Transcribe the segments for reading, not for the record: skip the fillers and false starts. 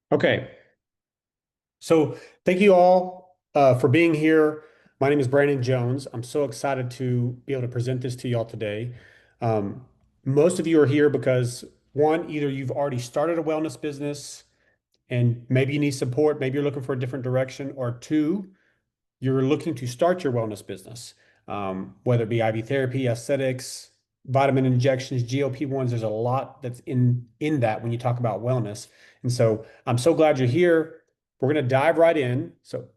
Okay, so thank you all for being here. My name is Brandon Jones. I'm so excited to be able to present this to y'all today. Um, Most of you are here because one, either you've already started a wellness business and maybe you need support, maybe you're looking for a different direction, or two, you're looking to start your wellness business, whether it be IV therapy, aesthetics, vitamin injections, GLP-1s. There's a lot that's in that when you talk about wellness. And so I'm so glad you're here. We're going to dive right in. So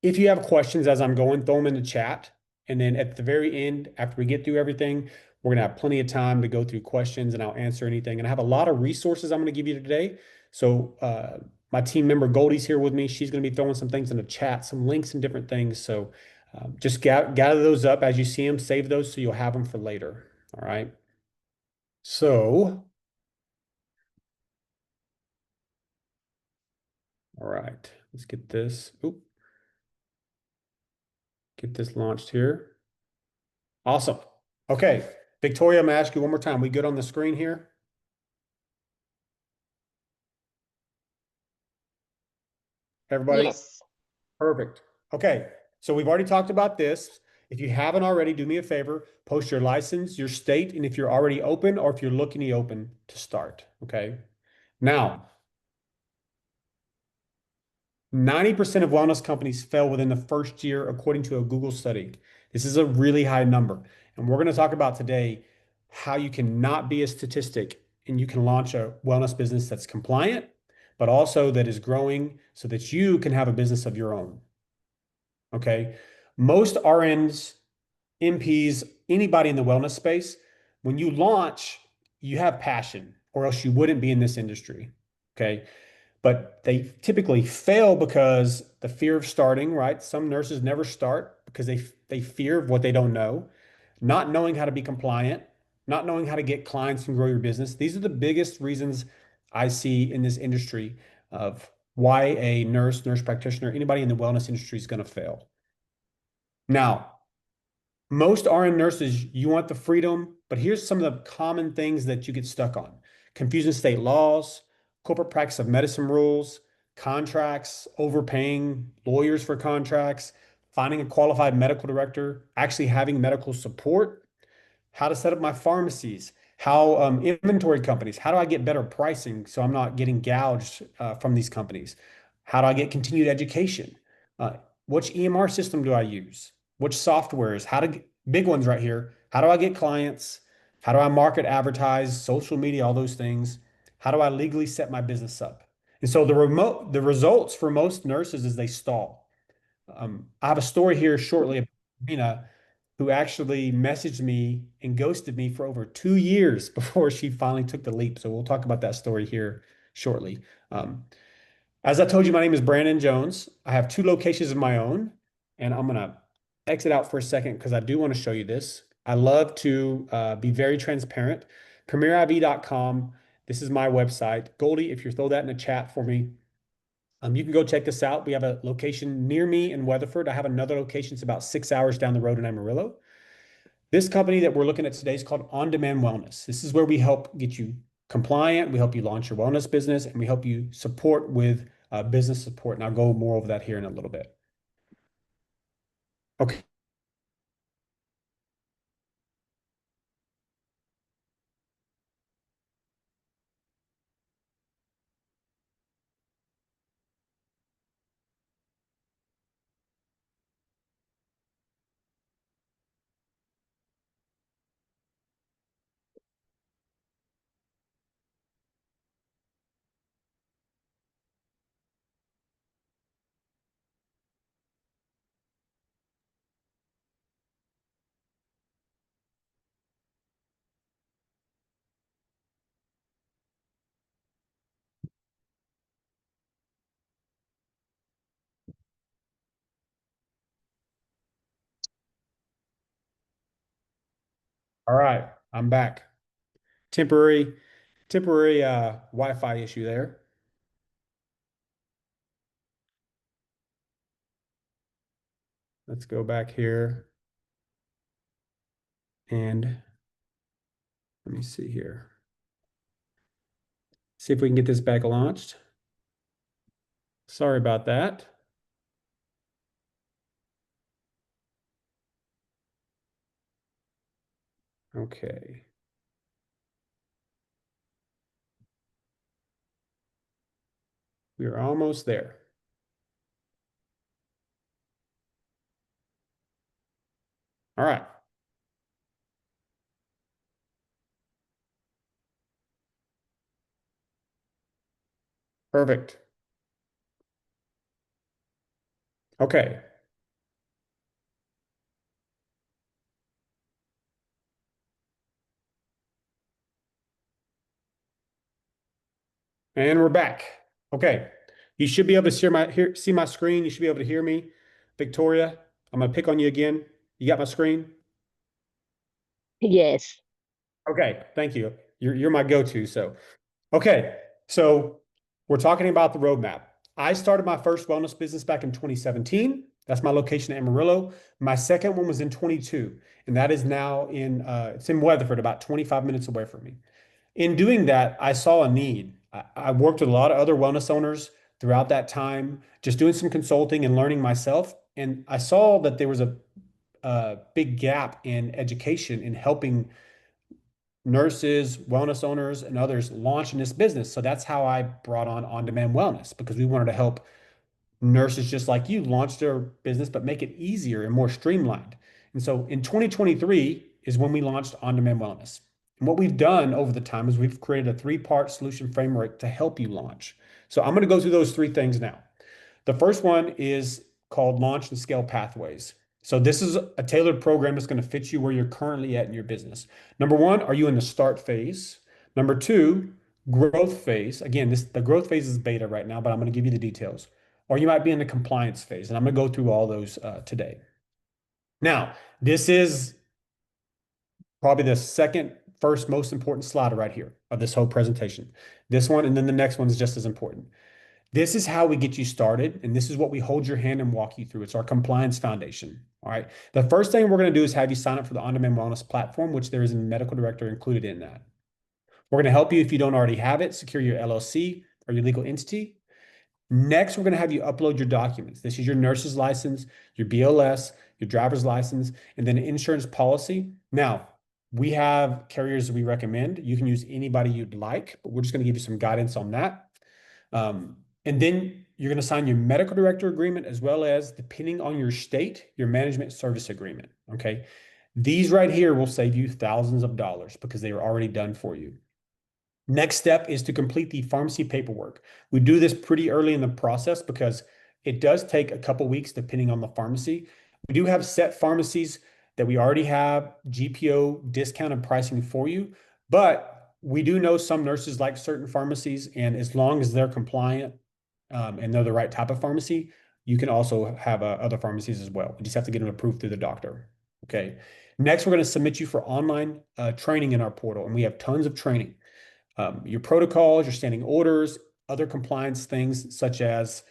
if you have questions as I'm going, throw them in the chat. And then at the very end, after we get through everything, we're going to have plenty of time to go through questions and I'll answer anything. And I have a lot of resources I'm going to give you today. So my team member Goldie's here with me. She's going to be throwing some things in the chat, some links and different things. So just gather those up as you see them, save those so you'll have them for later. All right. So, all right, let's get this. Oop, get this launched here. Awesome. Okay. Victoria, I'm going to ask you one more time. We good on the screen here? Everybody? Yes. Perfect. Okay. So we've already talked about this. If you haven't already, do me a favor, post your license, your state, and if you're already open or if you're looking to open to start. Okay. Now, 90% of wellness companies fail within the first year, according to a Google study. This is a really high number. And we're going to talk about today how you can not be a statistic and you can launch a wellness business that's compliant, but also that is growing so that you can have a business of your own. Okay. Most RNs, MPs, anybody in the wellness space, when you launch, you have passion, or else you wouldn't be in this industry. Okay. But they typically fail because the fear of starting, right? Some nurses never start because they fear what they don't know, not knowing how to be compliant, not knowing how to get clients and grow your business. These are the biggest reasons I see in this industry of why a nurse practitioner, anybody in the wellness industry is going to fail. Now, most RN nurses, you want the freedom, but here's some of the common things that you get stuck on. Confusing state laws, corporate practice of medicine rules, contracts, overpaying lawyers for contracts, finding a qualified medical director, actually having medical support, how to set up my pharmacies, how inventory companies, how do I get better pricing so I'm not getting gouged from these companies? How do I get continued education? Uh, which EMR system do I use? Which softwares? Big ones right here. How do I get clients? How do I market, advertise, social media, all those things? How do I legally set my business up? And so the results for most nurses is they stall. I have a story here shortly about Rena, who actually messaged me and ghosted me for over 2 years before she finally took the leap. So we'll talk about that story here shortly. Um, as I told you, my name is Brandon Jones. I have two locations of my own, and I'm gonna exit out for a second because I do want to show you this. I love to be very transparent. PremierIV.com. This is my website. Goldie, if you throw that in the chat for me, you can go check this out. We have a location near me in Weatherford. I have another location. It's about 6 hours down the road in Amarillo. This company that we're looking at today is called On Demand Wellness. This is where we help get you compliant. We help you launch your wellness business, and we help you support with business support. And I'll go more over that here in a little bit. Okay. All right. I'm back. Temporary Wi-Fi issue there. Let's go back here and let me see here. See if we can get this back launched. Sorry about that. Okay. We are almost there. All right. Perfect. Okay. And we're back. Okay. You should be able to see my screen. You should be able to hear me. Victoria, I'm gonna pick on you again. You got my screen? Yes. Okay, thank you. You're my go-to. Okay. So we're talking about the roadmap. I started my first wellness business back in 2017. That's my location in Amarillo. My second one was in 22, and that is now it's in Weatherford, about 25 minutes away from me. In doing that, I saw a need. I worked with a lot of other wellness owners throughout that time, just doing some consulting and learning myself. And I saw that there was a big gap in education in helping nurses, wellness owners, and others launch in this business. So that's how I brought on On-Demand Wellness, because we wanted to help nurses just like you launch their business, but make it easier and more streamlined. And so in 2023 is when we launched On-Demand Wellness. And what we've done over the time is we've created a three-part solution framework to help you launch. So I'm going to go through those three things now. The first one is called Launch and Scale Pathways. So this is a tailored program that's going to fit you where you're currently at in your business. Number one, are you in the start phase? Number two, growth phase. Again, the growth phase is beta right now, but I'm going to give you the details. Or you might be in the compliance phase, and I'm going to go through all those today. Now, this is probably the second, first most important slide right here of this whole presentation. This one, and then the next one is just as important. This is how we get you started, and this is what we hold your hand and walk you through. It's our compliance foundation. All right. The first thing we're going to do is have you sign up for the On-Demand Wellness platform, which there is a medical director included in that. We're going to help you if you don't already have it, secure your LLC or your legal entity. Next, we're going to have you upload your documents. This is your nurse's license, your BLS, your driver's license, and then an insurance policy. Now, we have carriers we recommend. You can use anybody you'd like, but we're just going to give you some guidance on that. And then you're going to sign your medical director agreement as well as, depending on your state, your management service agreement. Okay. These right here will save you thousands of dollars because they are already done for you. Next step is to complete the pharmacy paperwork. We do this pretty early in the process because it does take a couple weeks depending on the pharmacy. We do have set pharmacies that we already have GPO discounted pricing for you, but we do know some nurses like certain pharmacies, and as long as they're compliant and they're the right type of pharmacy, you can also have other pharmacies as well. You just have to get them approved through the doctor. Okay. Next, we're going to submit you for online training in our portal, and we have tons of training. Your protocols, your standing orders, other compliance things such as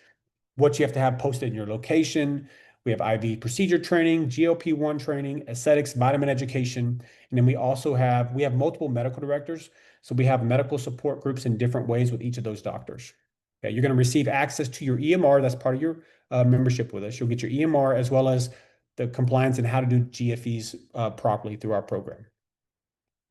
what you have to have posted in your location. We have IV procedure training, GLP-1 training, aesthetics, vitamin education, and then we have multiple medical directors. So we have medical support groups in different ways with each of those doctors. Okay, you're going to receive access to your EMR. That's part of your membership with us. You'll get your EMR as well as the compliance and how to do GFEs properly through our program.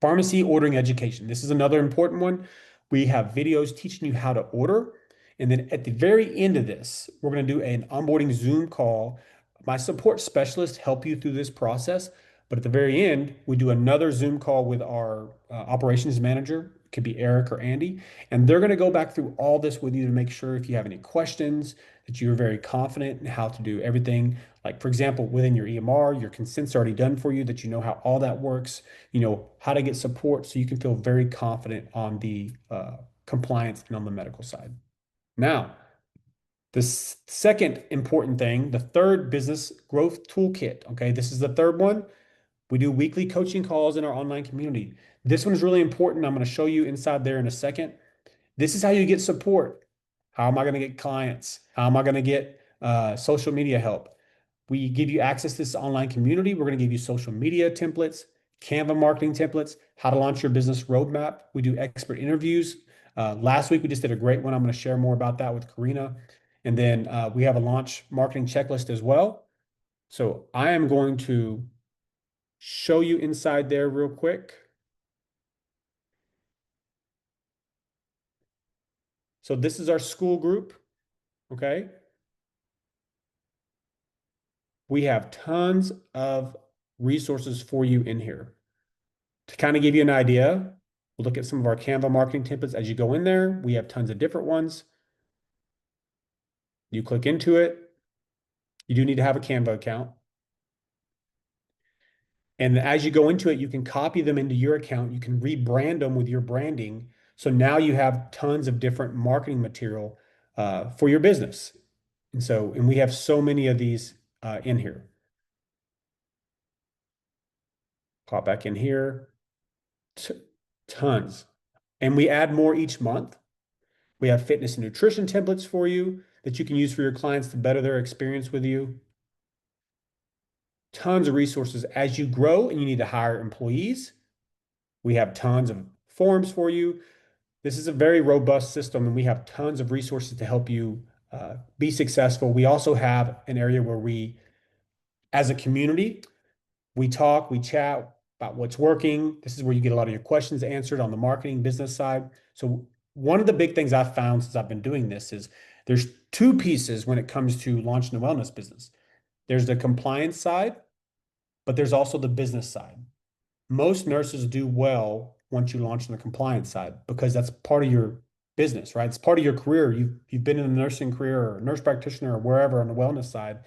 Pharmacy ordering education. This is another important one. We have videos teaching you how to order. And then at the very end of this, we're going to do an onboarding Zoom call. My support specialist help you through this process. But at the very end, we do another Zoom call with our operations manager. It could be Eric or Andy. And they're going to go back through all this with you to make sure if you have any questions, that you're very confident in how to do everything. Like, for example, within your EMR, your consent's already done for you, that you know how all that works, you know how to get support so you can feel very confident on the compliance and on the medical side. Now, the second important thing, the third business growth toolkit. Okay, this is the third one. We do weekly coaching calls in our online community. This one is really important. I'm going to show you inside there in a second. This is how you get support. How am I going to get clients? How am I going to get social media help? We give you access to this online community. We're going to give you social media templates, Canva marketing templates, how to launch your business roadmap. We do expert interviews. Last week, we just did a great one. I'm going to share more about that with Karina. And then we have a launch marketing checklist as well. So I am going to show you inside there real quick. So this is our school group, okay? We have tons of resources for you in here. To kind of give you an idea, we'll look at some of our Canva marketing templates as you go in there. We have tons of different ones. You click into it. You do need to have a Canva account. And as you go into it, you can copy them into your account. You can rebrand them with your branding. So now you have tons of different marketing material for your business. And we have so many of these in here. Pop back in here. Tons. And we add more each month. We have fitness and nutrition templates for you that you can use for your clients to better their experience with you. Tons of resources as you grow and you need to hire employees. We have tons of forms for you. This is a very robust system, and we have tons of resources to help you be successful. We also have an area where we, as a community, we talk, we chat about what's working. This is where you get a lot of your questions answered on the marketing business side. So one of the big things I've found since I've been doing this is there's two pieces when it comes to launching a wellness business. There's the compliance side, but there's also the business side. Most nurses do well once you launch on the compliance side because that's part of your business, right? It's part of your career. You've been in a nursing career or a nurse practitioner or wherever on the wellness side.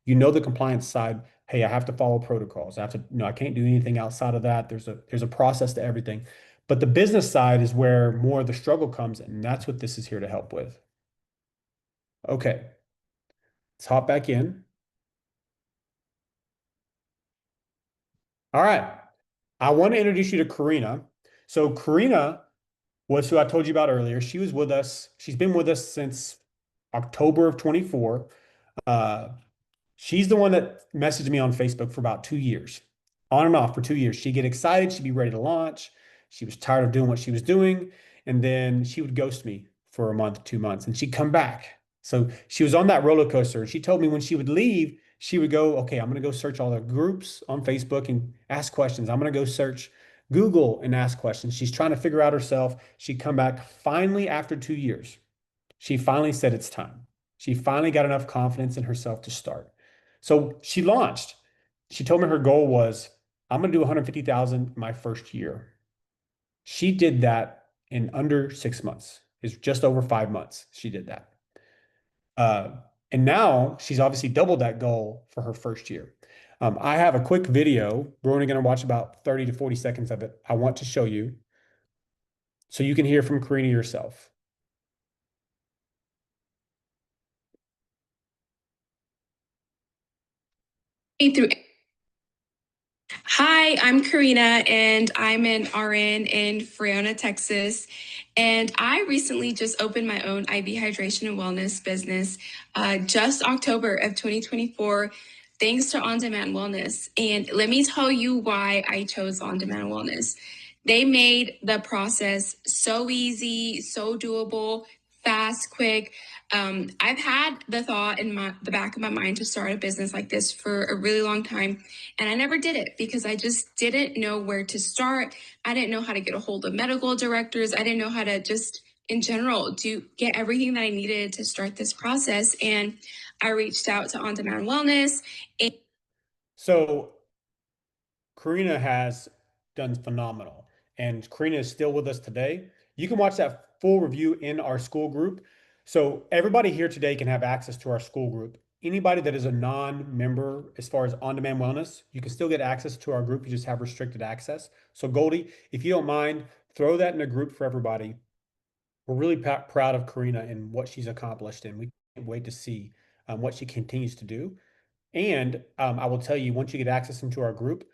You know the compliance side. Hey, I have to follow protocols. I have to, I can't do anything outside of that. There's a process to everything. But the business side is where more of the struggle comes, and that's what this is here to help with. Okay, let's hop back in. All right. I want to introduce you to Karina. So Karina was who I told you about earlier. She was with us. She's been with us since October of 24. Uh, she's the one that messaged me on Facebook for about 2 years, on and off for 2 years. She'd get excited. She'd be ready to launch. She was tired of doing what she was doing. And then she would ghost me for a month, 2 months, and she'd come back. So she was on that roller coaster. And she told me when she would leave, she would go, okay, I'm going to go search all the groups on Facebook and ask questions. I'm going to go search Google and ask questions. She's trying to figure out herself. She'd come back finally after 2 years. She finally said it's time. She finally got enough confidence in herself to start. So she launched. She told me her goal was, I'm going to do 150,000 my first year. She did that in under 6 months. It's just over 5 months. She did that. Uh, and now she's obviously doubled that goal for her first year. I have a quick video. We're only going to watch about 30 to 40 seconds of it. I want to show you so you can hear from Karina yourself. Through Hi, I'm Karina, and I'm an RN in Freona, Texas. And I recently just opened my own IV hydration and wellness business just October of 2024, thanks to On Demand Wellness. And let me tell you why I chose On Demand Wellness. They made the process so easy, so doable, fast, quick. I've had the thought in the back of my mind to start a business like this for a really long time, and I never did it because I just didn't know where to start. I didn't know how to get a hold of medical directors. I didn't know how to just, in general, get everything that I needed to start this process. And I reached out to On Demand Wellness. So Karina has done phenomenal, and Karina is still with us today. You can watch that full review in our school group. So everybody here today can have access to our school group. Anybody that is a non-member, as far as on-demand wellness, you can still get access to our group. You just have restricted access. So Goldie, if you don't mind, throw that in a group for everybody. We're really proud of Karina and what she's accomplished, and we can't wait to see what she continues to do. And I will tell you, once you get access into our group,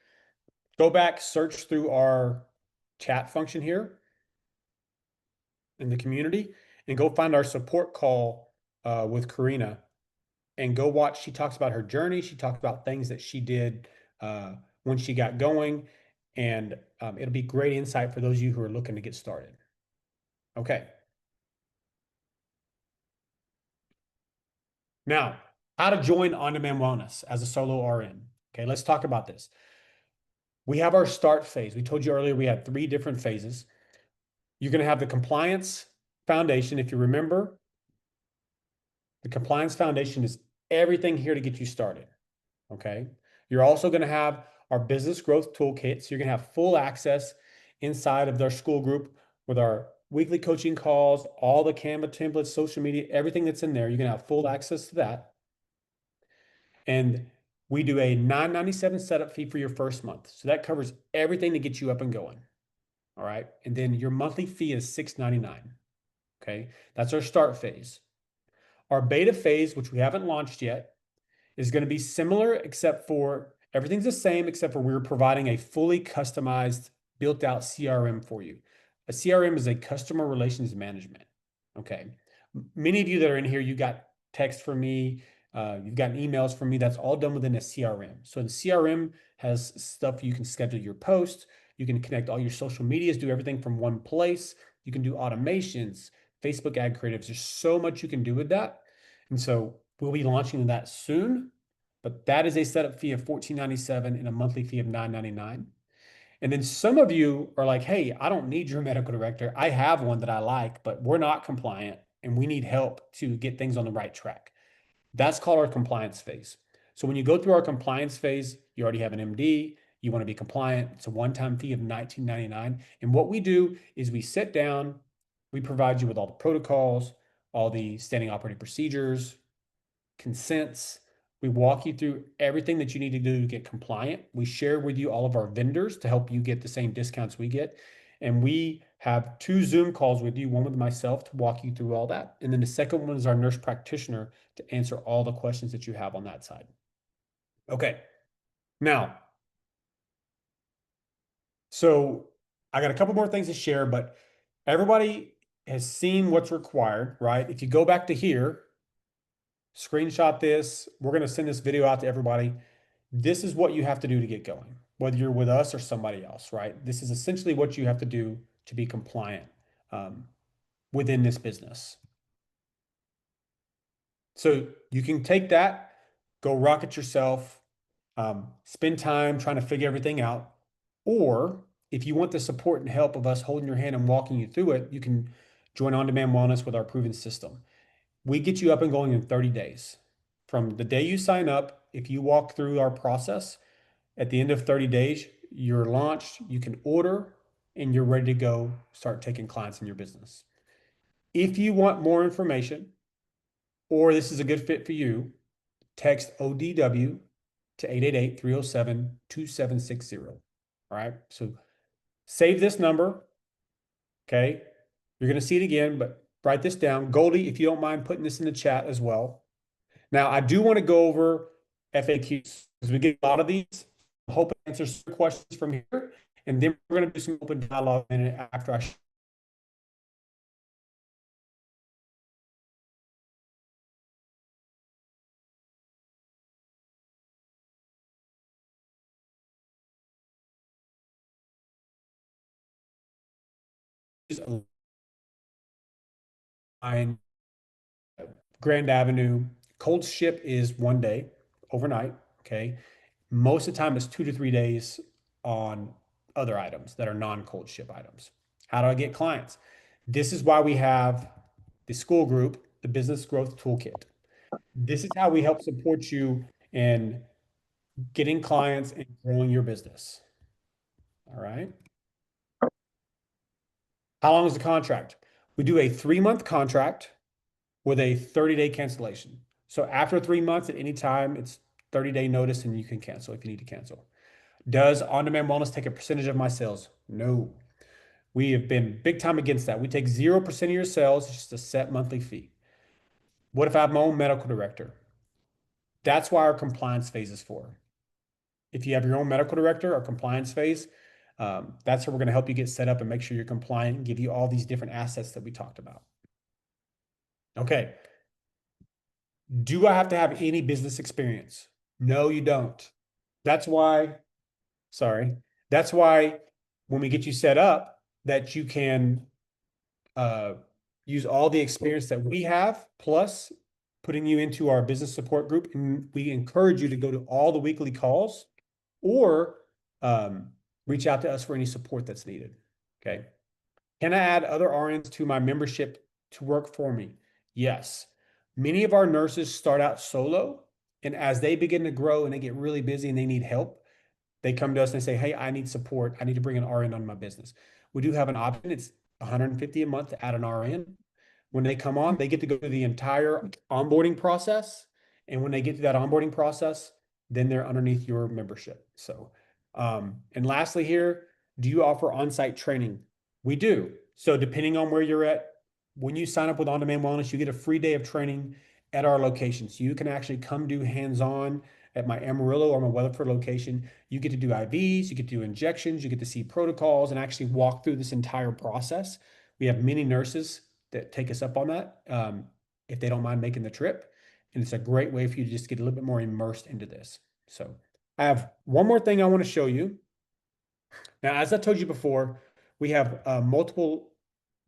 go back, search through our chat function here in the community, and go find our support call with Karina and go watch. She talks about her journey. She talks about things that she did when she got going. And it'll be great insight for those of you who are looking to get started. Okay. Now, how to join On-Demand Wellness as a solo RN. Okay, let's talk about this. We have our start phase. We told you earlier we had 3 different phases. You're going to have the compliance foundation. If you remember, the compliance foundation is everything here to get you started. Okay. You're also going to have our business growth toolkit. So you're going to have full access inside of their school group with our weekly coaching calls, all the Canva templates, social media, everything that's in there. You're going to have full access to that. And we do a $9.97 setup fee for your first month. So that covers everything to get you up and going. All right. And then your monthly fee is $6.99. Okay. That's our start phase. Our beta phase, which we haven't launched yet, is going to be similar, except for everything's the same, except for we're providing a fully customized, built out CRM for you. A CRM is a customer relations management. Okay. Many of you that are in here, you got text from me, you've gotten emails from me. That's all done within a CRM. So the CRM has stuff you can schedule your posts, you can connect all your social medias, do everything from one place. You can do automations, Facebook ad creatives. There's so much you can do with that. And so we'll be launching that soon, but that is a setup fee of $14.97 and a monthly fee of $9.99. And then some of you are like, hey, I don't need your medical director. I have one that I like, but we're not compliant and we need help to get things on the right track. That's called our compliance phase. So when you go through our compliance phase, you already have an MD, you want to be compliant. It's a one-time fee of $19.99. And what we do is we sit down, we provide you with all the protocols, all the standing operating procedures, consents. We walk you through everything that you need to do to get compliant. We share with you all of our vendors to help you get the same discounts we get. And we have 2 Zoom calls with you, one with myself to walk you through all that. And then the second one is our nurse practitioner to answer all the questions that you have on that side. Okay. Now, so I got a couple more things to share, but everybody has seen what's required, right? If you go back to here, screenshot this. We're going to send this video out to everybody. This is what you have to do to get going, whether you're with us or somebody else, right? This is essentially what you have to do to be compliant within this business. So you can take that, go rock it yourself, spend time trying to figure everything out. Or if you want the support and help of us holding your hand and walking you through it, you can join On-Demand Wellness with our proven system. We get you up and going in 30 days. From the day you sign up, if you walk through our process, at the end of 30 days, you're launched, you can order, and you're ready to go start taking clients in your business. If you want more information, or this is a good fit for you, text ODW to 888-307-2760. All right. So save this number. Okay. You're going to see it again, but write this down. Goldie, if you don't mind putting this in the chat as well. Now, I do want to go over FAQs because we get a lot of these. I hope it answers some questions from here. And then we're going to do some open dialogue in it after I line, Grand Avenue. Cold ship is 1 day, overnight. Okay. Most of the time, it's 2 to 3 days on other items that are non-cold ship items. How do I get clients? This is why we have the school group, the Business Growth Toolkit. This is how we help support you in getting clients and growing your business. All right. How long is the contract? We do a 3-month contract with a 30-day cancellation. So after 3 months, at any time, it's 30-day notice and you can cancel if you need to cancel. Does On-Demand Wellness take a percentage of my sales? No. We have been big time against that. We take 0% of your sales, it's just a set monthly fee. What if I have my own medical director? That's why our compliance phase is for. If you have your own medical director, our compliance phase, that's where we're going to help you get set up and make sure you're compliant and give you all these different assets that we talked about. Okay. Do I have to have any business experience? No, you don't. That's why, sorry, that's why when we get you set up, that you can use all the experience that we have, plus putting you into our business support group. And we encourage you to go to all the weekly calls or reach out to us for any support that's needed. Okay. Can I add other RNs to my membership to work for me? Yes. Many of our nurses start out solo, and as they begin to grow and they get really busy and they need help, they come to us and they say, hey, I need support. I need to bring an RN on my business. We do have an option. It's $150 a month to add an RN. When they come on, they get to go through the entire onboarding process. And when they get to that onboarding process, then they're underneath your membership. So, and lastly here, do you offer on-site training? We do. So depending on where you're at, when you sign up with On Demand Wellness, you get a free day of training at our location. So you can actually come do hands-on at my Amarillo or my Weatherford location. You get to do IVs, you get to do injections, you get to see protocols and actually walk through this entire process. We have many nurses that take us up on that if they don't mind making the trip. And it's a great way for you to just get a little bit more immersed into this. So I have one more thing I want to show you. Now, as I told you before, we have multiple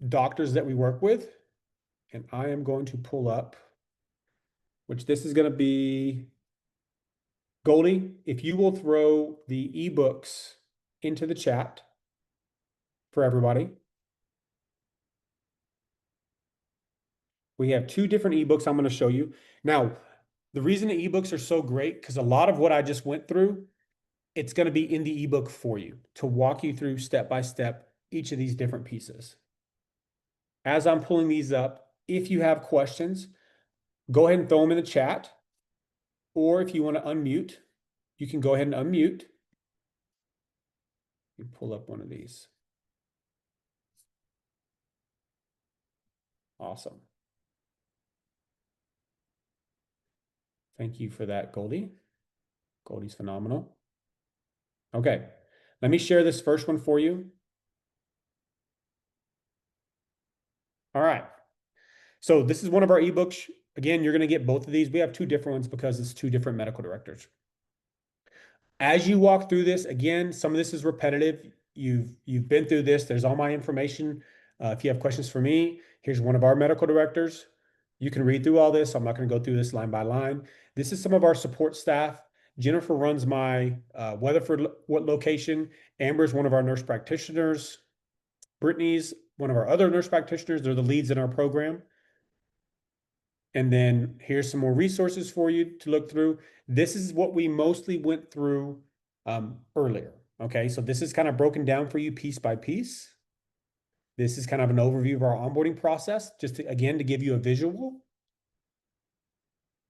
doctors that we work with. And I am going to pull up, which this is going to be Goldie. If you will throw the ebooks into the chat for everybody. We have two different ebooks I'm going to show you. Now, the reason the ebooks are so great, because a lot of what I just went through, it's going to be in the ebook for you to walk you through step by step each of these different pieces. As I'm pulling these up, if you have questions, go ahead and throw them in the chat. Or if you want to unmute, you can go ahead and unmute. You pull up one of these. Awesome. Thank you for that, Goldie. Goldie's phenomenal. Okay, let me share this first one for you. All right. So this is one of our ebooks. Again, you're going to get both of these. We have two different ones because it's two different medical directors. As you walk through this, again, some of this is repetitive. You've been through this. There's all my information. If you have questions for me, here's one of our medical directors. You can read through all this. I'm not going to go through this line by line. This is some of our support staff. Jennifer runs my Weatherford location. Amber's one of our nurse practitioners. Brittany's one of our other nurse practitioners. They're the leads in our program. And then here's some more resources for you to look through. This is what we mostly went through earlier. Okay, so this is kind of broken down for you piece by piece. This is kind of an overview of our onboarding process, just to, again, to give you a visual.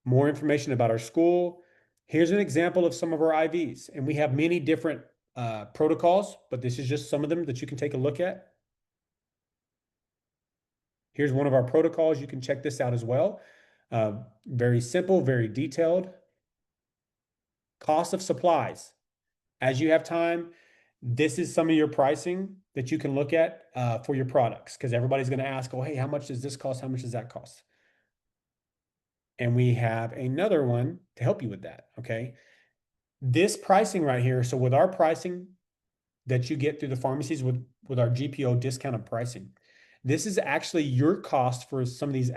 More information about our school. Here's an example of some of our IVs. And we have many different protocols, but this is just some of them that you can take a look at. Here's one of our protocols. You can check this out as well. Very simple, very detailed. Cost of supplies. As you have time, this is some of your pricing that you can look at for your products, because everybody's going to ask, oh, hey, how much does this cost? How much does that cost? And we have another one to help you with that, okay? This pricing right here, so with our pricing that you get through the pharmacies with our GPO discounted pricing, this is actually your cost for some of these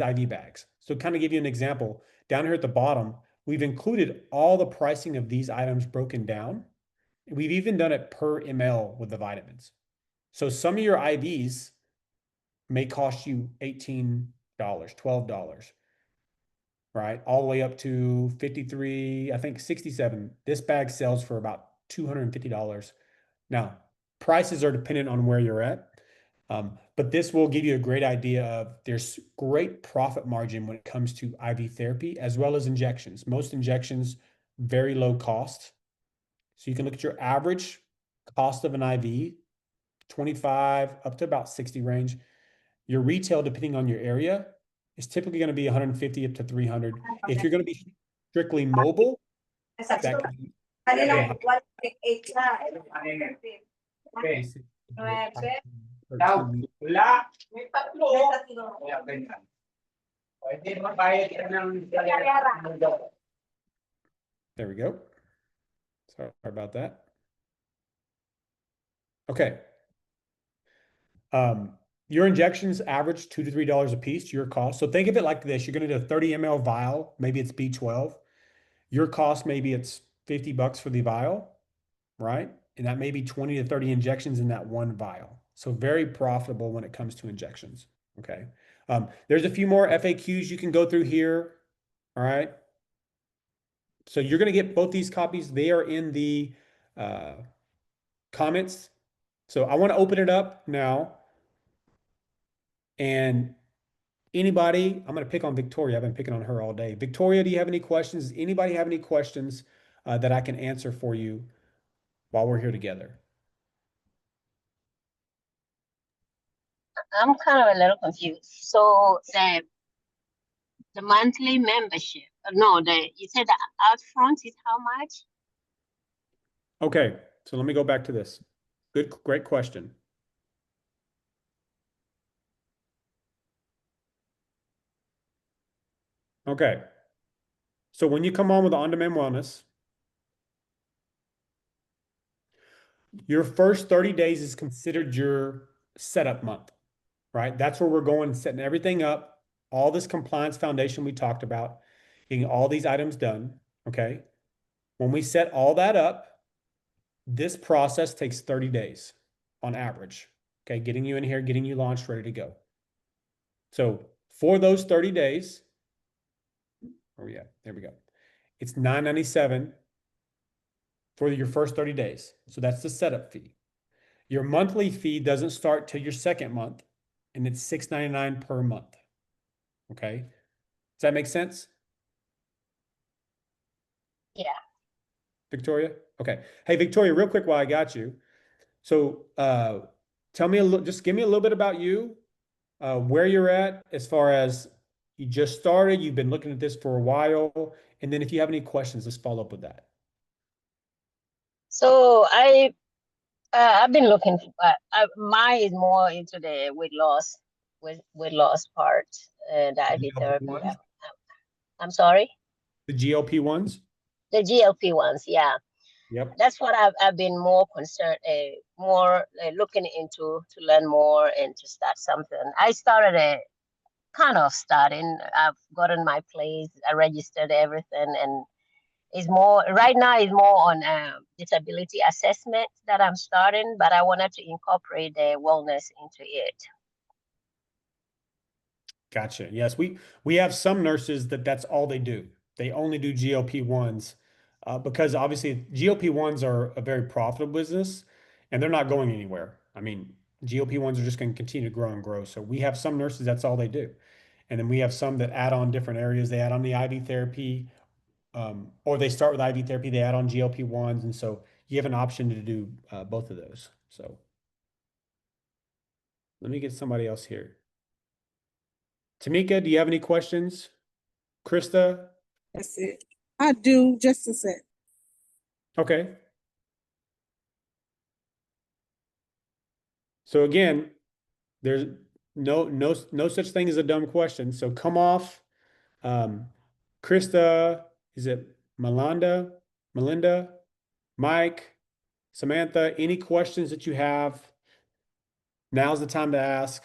IV bags. So kind of give you an example, down here at the bottom, we've included all the pricing of these items broken down. We've even done it per ml with the vitamins. So some of your IVs may cost you $18, $12, right? All the way up to 53, I think 67. This bag sells for about $250. Now, prices are dependent on where you're at. But this will give you a great idea of there's great profit margin when it comes to IV therapy as well as injections. Most injections, very low cost. So you can look at your average cost of an IV, 25 up to about 60 range. Your retail, depending on your area, is typically going to be 150 up to 300. If you're going to be strictly mobile, that can be there we go. Sorry about that. Okay. your injections average $2 to $3 a piece to your cost. So think of it like this. You're going to do a 30 ml vial. Maybe it's B12. Your cost, maybe it's $50 for the vial, right? And that may be 20 to 30 injections in that one vial. So very profitable when it comes to injections. Okay. There's a few more FAQs you can go through here. All right. So you're going to get both these copies. They are in the comments. So I want to open it up now. And anybody, I'm going to pick on Victoria. I've been picking on her all day. Victoria, do you have any questions? Does anybody have any questions that I can answer for you while we're here together? I'm kind of a little confused. So the monthly membership, no, you said the upfront is how much? Okay, so let me go back to this. Great question. Okay, so when you come on with On-Demand Wellness, your first 30 days is considered your setup month, right? That's where we're going, setting everything up, all this compliance foundation we talked about, getting all these items done, okay? When we set all that up, this process takes 30 days on average, okay? Getting you in here, getting you launched, ready to go. So for those 30 days, oh yeah, there we go. It's $9.97 for your first 30 days. So that's the setup fee. Your monthly fee doesn't start till your second month, and it's $6.99 per month. Okay. Does that make sense? Yeah. Victoria? Okay. Hey, Victoria, real quick while I got you. So tell me just give me a little bit about you, where you're at as far as you just started, you've been looking at this for a while, and then if you have any questions, let's follow up with that. So I've been looking for, mine is more into the weight loss part, and IV therapy. GLP-1s? I'm sorry? The GLP-1s? The GLP ones, yeah. Yep. That's what I've been more concerned, more looking into to learn more and to start something. I started kind of starting. I've gotten my place, I registered everything, and it's more right now is more on disability assessment that I'm starting, but I wanted to incorporate the wellness into it. Gotcha. Yes, we have some nurses that's all they do. They only do GLP-1s because obviously GLP-1s are a very profitable business and they're not going anywhere. I mean, GLP-1s are just going to continue to grow and grow. So we have some nurses that's all they do. And then we have some that add on different areas. They add on the IV therapy, or they start with IV therapy, they add on GLP-1s. And so you have an option to do both of those. So let me get somebody else here. Tamika, do you have any questions? Krista? That's it. I do, just a sec. Okay. So again, there's no such thing as a dumb question. So come off. Krista, is it Melinda, Mike, Samantha, any questions that you have? Now's the time to ask.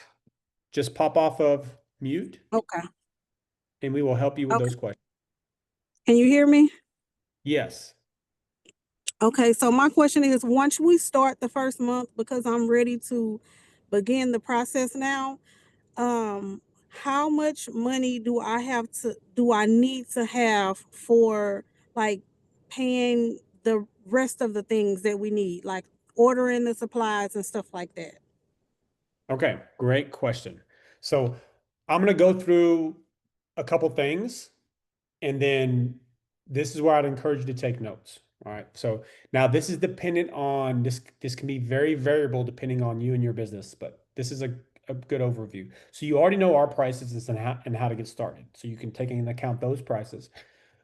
Just pop off of mute Okay. and we will help you with Okay. those questions. Can you hear me? Yes. Okay, so my question is, once we start the first month, because I'm ready to begin the process now, how much money do I need to have for like paying the rest of the things that we need, like ordering the supplies and stuff like that? Okay, great question. So I'm going to go through a couple things and then this is where I'd encourage you to take notes. All right. So now this is dependent on this can be very variable depending on you and your business, but this is a good overview. So you already know our prices and how to get started. So you can take into account those prices.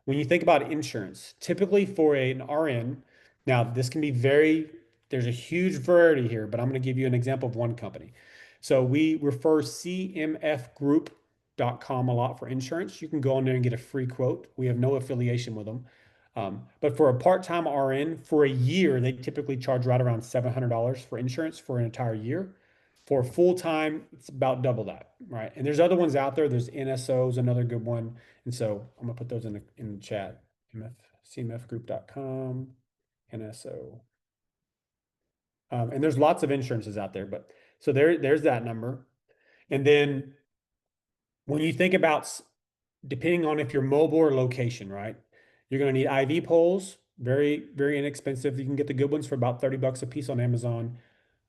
When you think about insurance, typically for an RN, now this can be there's a huge variety here, but I'm going to give you an example of one company. So we refer cmfgroup.com a lot for insurance. You can go on there and get a free quote. We have no affiliation with them. But for a part-time RN, for a year, they typically charge right around $700 for insurance for an entire year. For full-time, it's about double that, right? And there's other ones out there. There's NSO is another good one. And so I'm gonna put those in the chat. cmfgroup.com, NSO. And there's lots of insurances out there, but so there's that number. And then when you think about, depending on if you're mobile or location, right? You're going to need IV poles, very, very inexpensive. You can get the good ones for about 30 bucks a piece on Amazon.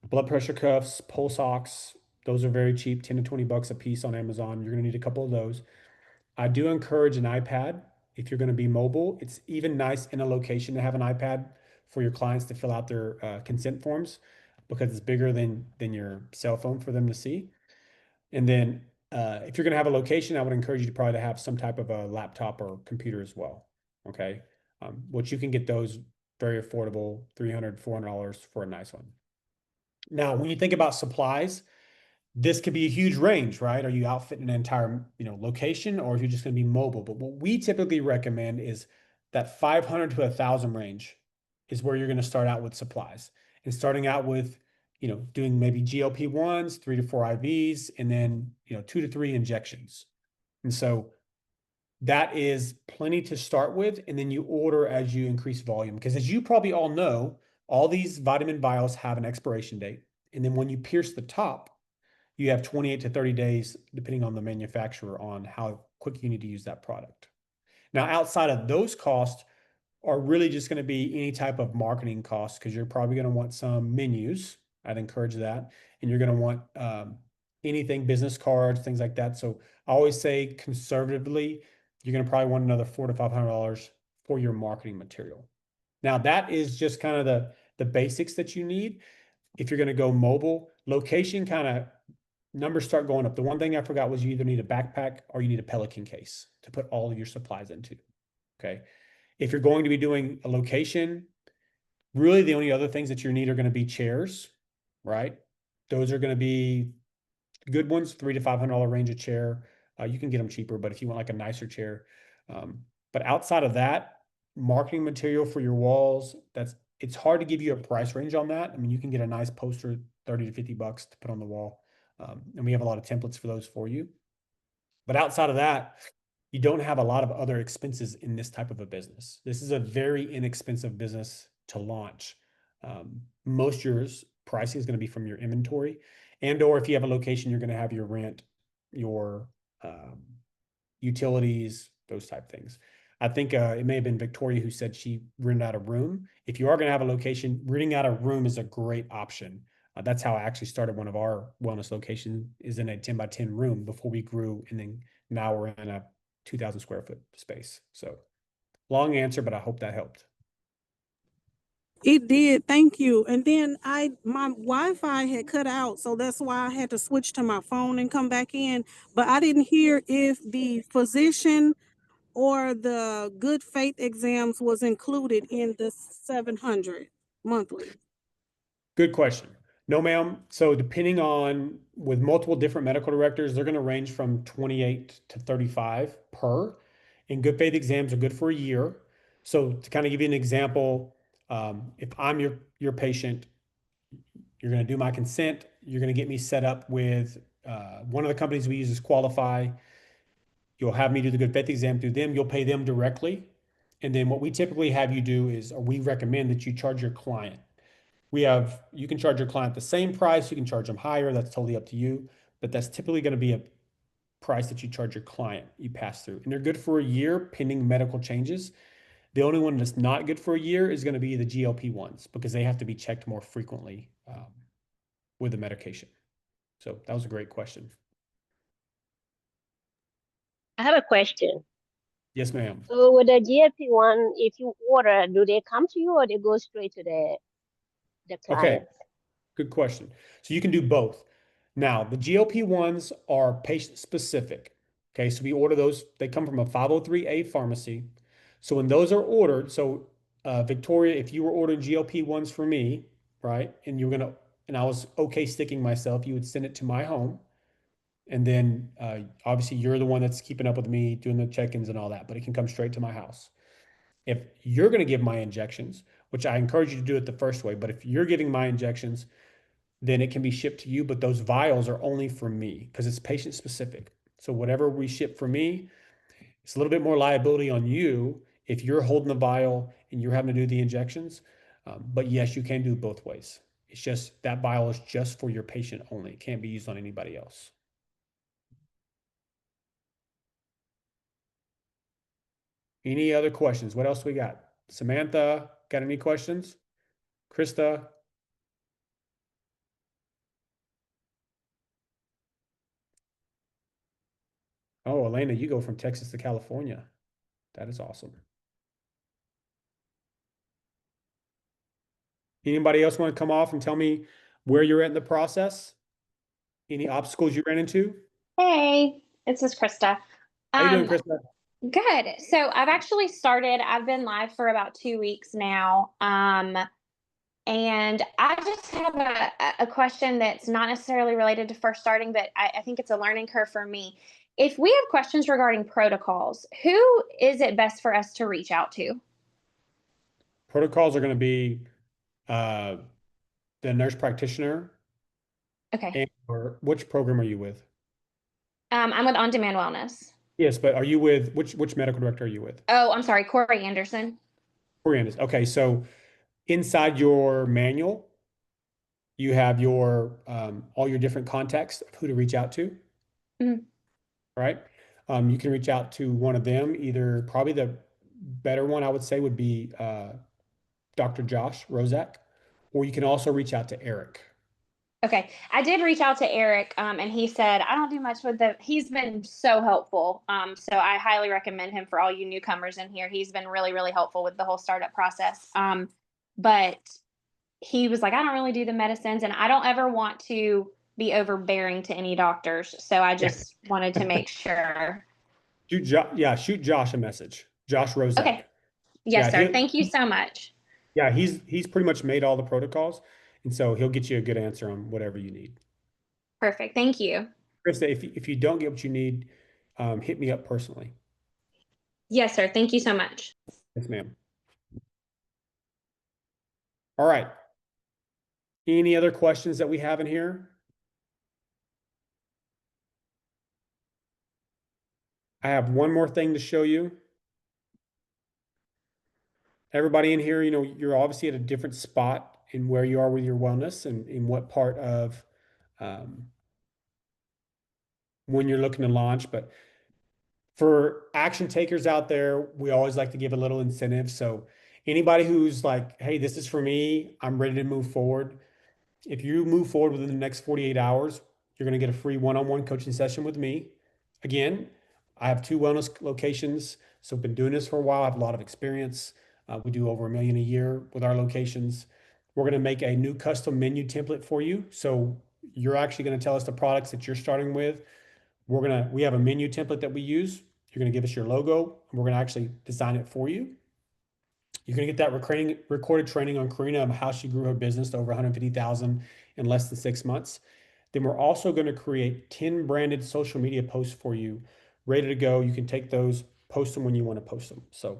Blood pressure cuffs, pulse ox, those are very cheap, 10 to 20 bucks a piece on Amazon. You're going to need a couple of those. I do encourage an iPad if you're going to be mobile. It's even nice in a location to have an iPad for your clients to fill out their consent forms because it's bigger than your cell phone for them to see. And then if you're going to have a location, I would encourage you to probably have some type of a laptop or computer as well. Okay. Which you can get those very affordable, $300, $400 for a nice one. Now, when you think about supplies, this could be a huge range, right? Are you outfitting an entire, location, or are you just going to be mobile? But what we typically recommend is that 500 to 1,000 range is where you're going to start out with supplies, and starting out with, doing maybe GLP-1s, 3 to 4 IVs, and then, 2 to 3 injections. And so that is plenty to start with. And then you order as you increase volume, because as you probably all know, all these vitamin vials have an expiration date. And then when you pierce the top, you have 28 to 30 days, depending on the manufacturer, on how quick you need to use that product. Now, outside of those costs are really just going to be any type of marketing costs, because you're probably going to want some menus. I'd encourage that. And you're going to want anything, business cards, things like that. So I always say conservatively, you're going to probably want another $400 to $500 for your marketing material. Now, that is just kind of the basics that you need. If you're going to go mobile, location kind of numbers start going up. The one thing I forgot was you either need a backpack or you need a Pelican case to put all of your supplies into. Okay. If you're going to be doing a location, really the only other things that you need are going to be chairs, right? Those are going to be good ones, $300 to $500 range of chair. You can get them cheaper, but if you want like a nicer chair. But outside of that, marketing material for your walls, it's hard to give you a price range on that. I mean, you can get a nice poster, 30 to 50 bucks to put on the wall. And we have a lot of templates for those for you. But outside of that, you don't have a lot of other expenses in this type of a business. This is a very inexpensive business to launch. Most of your pricing is going to be from your inventory, or if you have a location, you're going to have your rent, your utilities, those type things. I think it may have been Victoria who said she rented out a room. If you are going to have a location, renting out a room is a great option. That's how I actually started one of our wellness locations, is in a 10 by 10 room before we grew. And then now we're in a 2,000 square foot space. So long answer, but I hope that helped. It did. Thank you. And then my Wi-Fi had cut out, so that's why I had to switch to my phone and come back in. But I didn't hear if the physician or the good faith exams was included in the 700 monthly. Good question. No, ma'am. So depending on, with multiple different medical directors, they're going to range from 28 to 35 per. And good faith exams are good for a year. So to kind of give you an example, if I'm your patient, you're going to do my consent. You're going to get me set up with one of the companies we use is Qualify. You'll have me do the good faith exam through them. You'll pay them directly. And then what we typically have you do is, or we recommend that you charge your client. You can charge your client the same price. You can charge them higher. That's totally up to you. But that's typically going to be a price that you charge your client, you pass through. And they're good for a year pending medical changes. The only one that's not good for a year is going to be the GLP-1s, because they have to be checked more frequently with the medication. So that was a great question. I have a question. Yes, ma'am. So with the GLP-1, if you order, do they come to you or they go straight to the client? Okay, good question. So you can do both. Now, the GLP-1s are patient specific. Okay, so we order those. They come from a 503A pharmacy. So when those are ordered, so Victoria, if you were ordering GLP-1s for me, right, and I was okay sticking myself, you would send it to my home. And then obviously you're the one that's keeping up with me, doing the check-ins and all that, but it can come straight to my house. If you're going to give my injections, which I encourage you to do it the first way, but if you're giving my injections, then it can be shipped to you, but those vials are only for me because it's patient specific. So whatever we ship for me, it's a little bit more liability on you if you're holding the vial and you're having to do the injections. But yes, you can do both ways. It's just that vial is just for your patient only. It can't be used on anybody else. Any other questions? What else we got? Samantha, got any questions? Krista? Oh, Elena, you go from Texas to California. That is awesome. Anybody else want to come off and tell me where you're at in the process? Any obstacles you ran into? Hey, this is Krista. How you doing, Um, Krista? Good. So I've actually started, I've been live for about 2 weeks now. And I just have a question that's not necessarily related to first starting, but I think it's a learning curve for me. If we have questions regarding protocols, who is it best for us to reach out to? Protocols are going to be uh, the nurse practitioner. Okay. And or which program are you with? I'm with On Demand Wellness. Yes, but are you with which medical director are you with? Oh, I'm sorry, Corey Anderson. Corey. Okay, so inside your manual, you have your all your different contacts of who to reach out to. Mhm. Right? You can reach out to one of them. Either probably the better one I would say would be Dr. Josh Rozak, or you can also reach out to Eric. Okay. I did reach out to Eric, and he said, I don't do much with he's been so helpful. So I highly recommend him for all you newcomers in here. He's been really, really helpful with the whole startup process. But he was like, I don't really do the medicines and I don't ever want to be overbearing to any doctors. So I just wanted to make sure. Shoot Josh a message. Josh Rozak. Okay. Yes, Yeah, sir. Thank you so much. yeah, he's pretty much made all the protocols, and so he'll get you a good answer on whatever you need. Perfect. Thank you. Krista, if you don't get what you need, hit me up personally. Yes, sir. Thank you so much. Yes, ma'am. All right. Any other questions that we have in here? I have one more thing to show you. Everybody in here, you know, you're obviously at a different spot in where you are with your wellness and in what part of when you're looking to launch. But for action takers out there, we always like to give a little incentive. So anybody who's like, hey, this is for me, I'm ready to move forward. If you move forward within the next 48 hours, you're going to get a free one-on-one coaching session with me. Again, I have 2 wellness locations, so I've been doing this for a while. I have a lot of experience. We do over $1 million a year with our locations. We're going to make a new custom menu template for you. So you're actually going to tell us the products that you're starting with. We have a menu template that we use. You're going to give us your logo, and we're going to actually design it for you. You're going to get that recorded training on Karina of how she grew her business to over 150,000 in less than 6 months. Then we're also going to create 10 branded social media posts for you, ready to go. You can take those, post them when you want to post them. So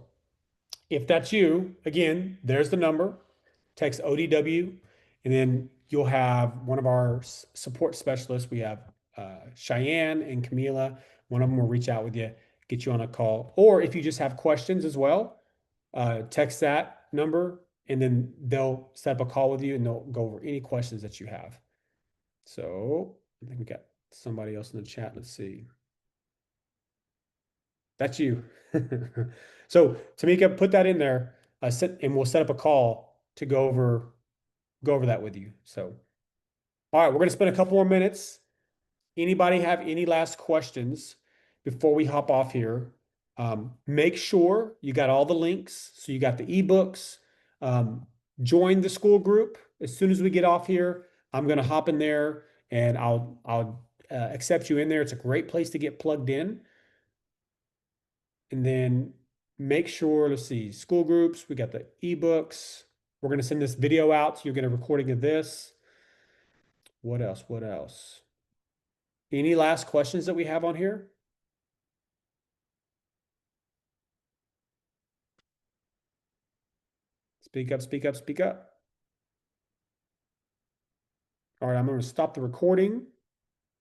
if that's you, again, there's the number. Text ODW, and then you'll have one of our support specialists. We have Cheyenne and Camila. One of them will reach out with you, get you on a call. Or if you just have questions as well, text that number, and then they'll set up a call with you and they'll go over any questions that you have. So I think we got somebody else in the chat. Let's see. That's you. So Tamika, put that in there, and we'll set up a call to go over that with you. So, all right, we're going to spend a couple more minutes. Anybody have any last questions before we hop off here? Make sure you got all the links. So you got the ebooks. Join the school group. As soon as we get off here, I'm going to hop in there and I'll accept you in there. It's a great place to get plugged in. And then make sure, let's see, school groups. We got the ebooks. We're going to send this video out. So you'll get a recording of this. What else? What else? Any last questions that we have on here? Speak up, speak up, speak up. All right, I'm going to stop the recording.